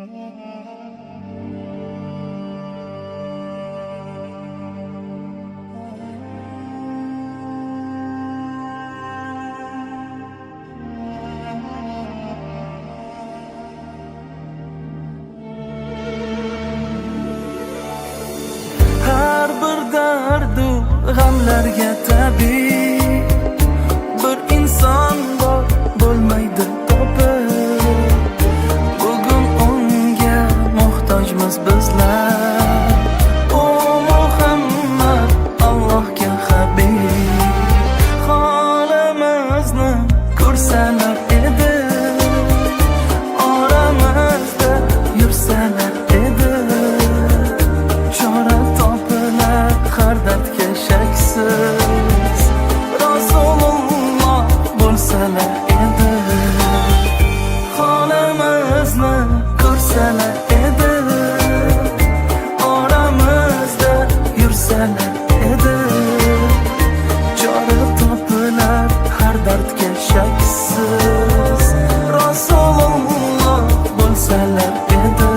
Har bir dardu g'amlarga tabiiy bir inson bor bo'lmaydi topib. Bugun unga muhtojmiz bizlar. O Muhammad Allohga habib, holimizni ko'rsalar edi, oramizda yursalar edi. Chora topilar har dardga shaksiz, Rasululloh bo'lsalar edi. Holimizni ko'rsalar edi, oramizda yursalar edi. Chora topilar har dardga shaksiz, Rasululloh bo'lsalar edi.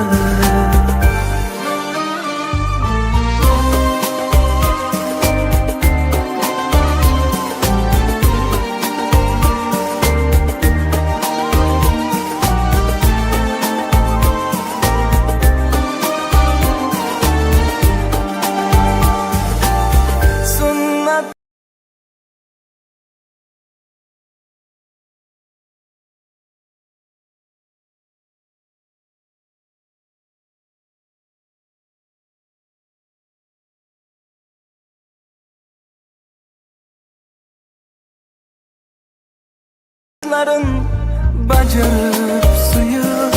Bajarib suyib,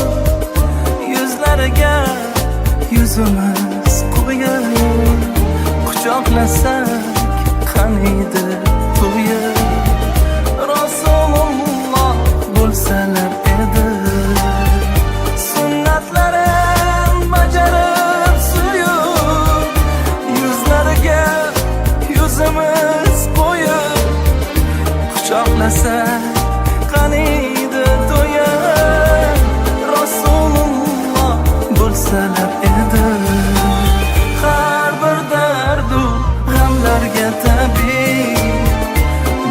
yuzlariga yuzimiz qo'yib, quchoqlasak qaniydi to'yib, Rasululloh bo'lsalar edi. Sunnatlarin bajarib suyib, yuzlariga yuzimiz qo'yib, quchoqlasak qaniydi to'yib, Rasululloh bo'lsalar edi. Har bir dardu g'amlarga tabiiy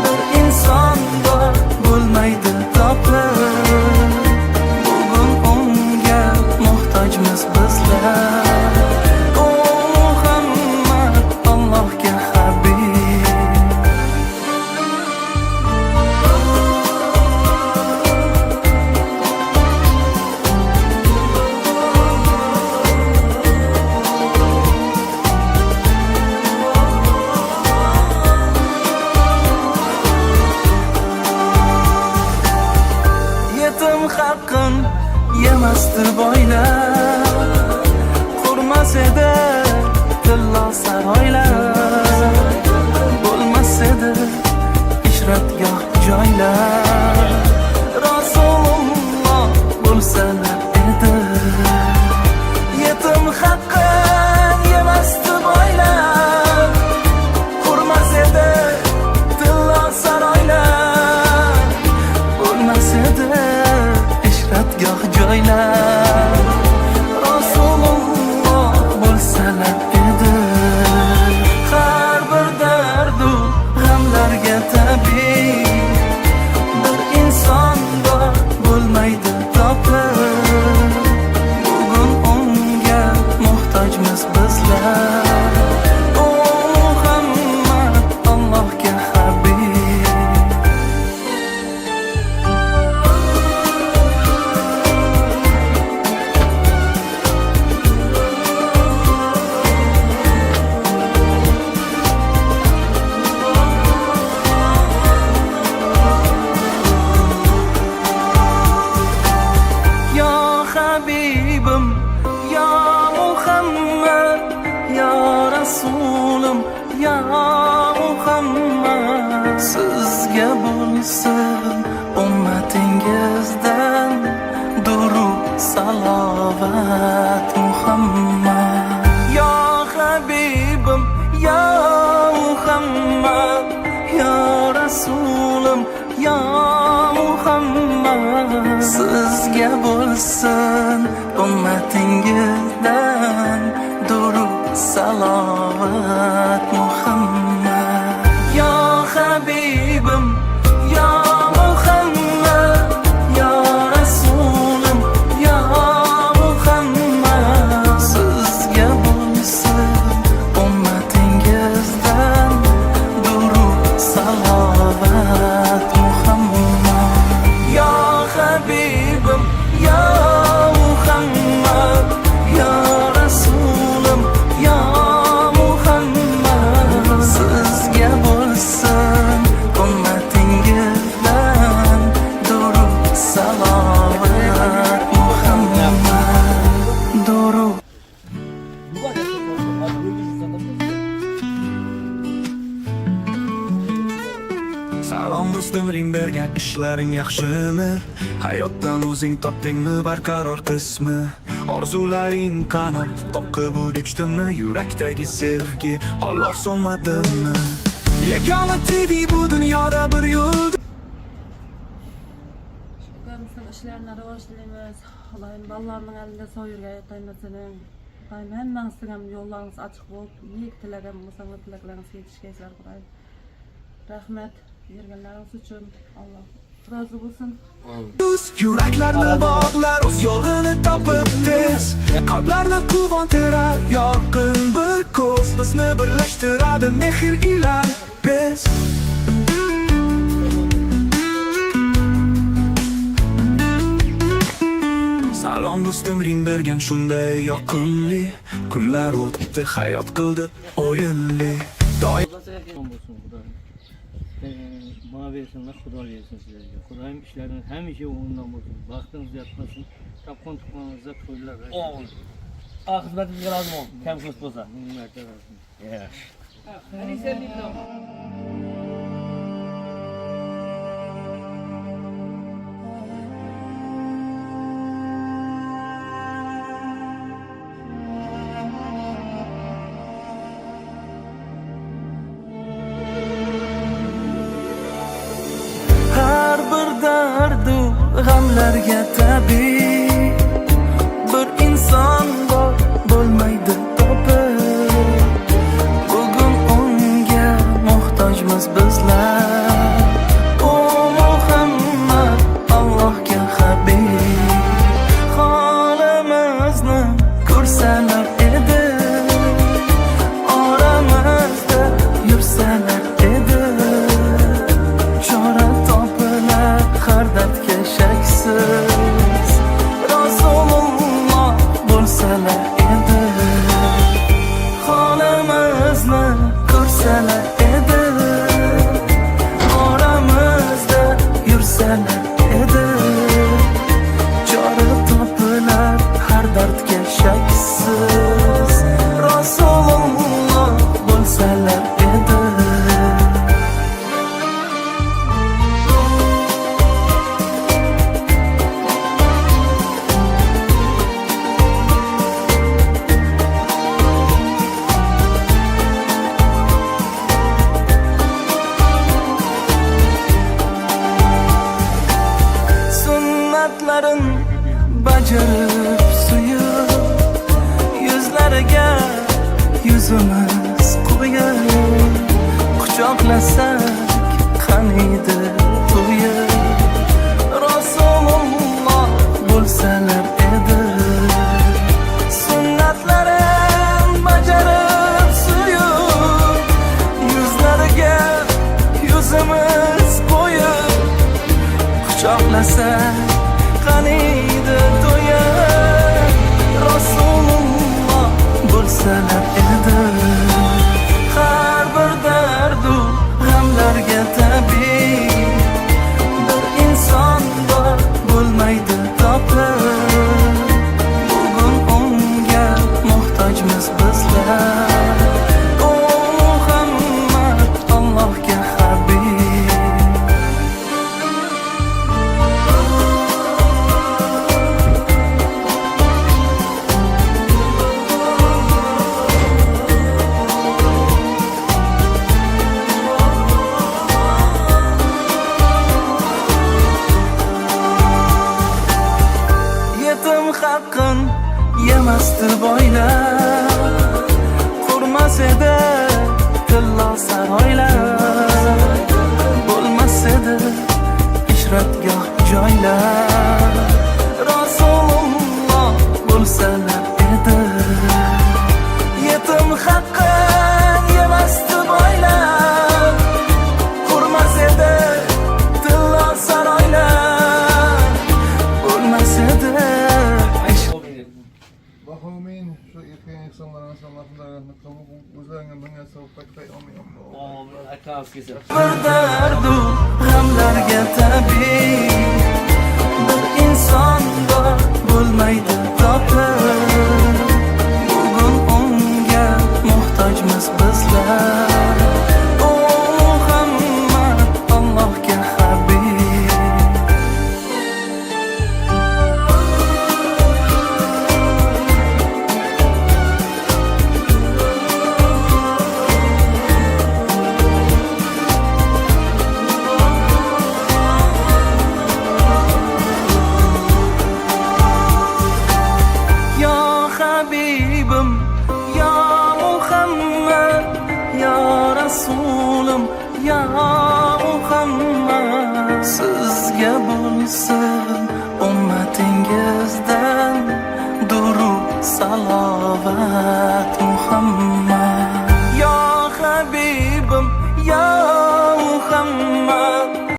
bir inson bor bo'lmaydi topib. Bugun unga muhtojmiz bizlar. O Muhammad Allohga habib. Yetim haqqin yemasdi boylar, qurmas edi tillo saroylar, bo'lmas edi ishratgoh joylar, Rasululloh bo'lsalar edi. Yetim haqqin yemasdi boylar, qurmas edi tillo saroylar, bo'lmas edi ishratgoh joylar, Rasululloh bo'lsalar edi. Har bir dardu g'amlarga tabiiy bir inson bor bo'lmaydi topib. Bugun unga muhtojmiz bizlar. O Muhammad Allohga habib. Habibim, ya Muhammad, ya Rasulim, ya Muhammad. Sizga bo'lsin ummatingizdan durud salovat Muhammad. Ya Habibim, ya Muhammad, ya Rasulim, ya Muhammad. Sizga bo'lsin ummatingizdan durud salovat Muhammad. Ya Habibim, ya Muhammad, ya Rasulim, ya Muhammad. Sizga bo'lsin ummatingizdan durud salovat Muhammad. Ya Habibim, ya Muhammad, ya Rasulim, ya Muhammad. Sizga bo'lsin ummatingizdan durud salovat Muhammad. Durud. Salom do'stim, bergan ishlaring yaxshimi? Hayotdan o'zing topdingmi barqaror qismi? Orzularing qani? Toqib o'dichdimi yurakdagi sevgi? Alloh so'nmadimi? Yagona TV bu dunyoda bir yo'l. Ukamizning ishlarini rivojlaymiz. Xudoyim bolalarning elida so'yirga yetaymasin. Xudoyim hammangizga ham yo'llaringiz ochiq bo'lib, niyat tilagan bo'lsangiz tilaklaringiz yetishgaysizlar Xudoyim. Rahmat berganlaringiz uchun Alloh rozi bo'lsin. Yuraklarni bog'lar o'z yo'lini topib tez, qalblarni quvontirar yorqin bir ko'z, bizni birlashtiradi mehr ila biz. Salom do'stim, bergan shunday yoqimli kunlar o'tdi, hayot qildi o'yinli. Doim Bana versinler, Xudo versin sizlerge. Xudoyim işleriniz hamisha o'ngdan bo'lsin. Vaqtingiz yetmasin. Tapqon tuqqaningizda to'ylar. Xizmatimizga lozim ol, kam ko'p bo'lsa. Ming marta rahmat. Har bir dardu g'amlarga tabiiy bir inson bor bo'lmaydi topib. Bugun unga muhtojmiz bizlar. O Muhammad, Allohga habib, holimizni ko'rsalar edi, oramizda yursalar edi. Chora topilar har dardga shaksiz, yemasdi boylar, qurmas edi tillo saroylar, bo'lmas edi ishratgoh joylar. Rasululloh bo'lsalar edi, yetim haqqin yemasdi boylar, qurmas edi tillo saroylar, bo'lmas edi Bahomin şu erken insanların sanatlarını kabul uzangan bunga sohbatga olmayapman. Akamiz kelsin. bir dardu g'amlarga tabi, bir inson bor bo'lmaydi topib, bugun unga muhtojmiz bizlar. O Muhammad Allohga habib. Ya Habibim, ya Muhammad, ya Rasulim, ya Muhammad. Sizga bo'lsin ummatingizda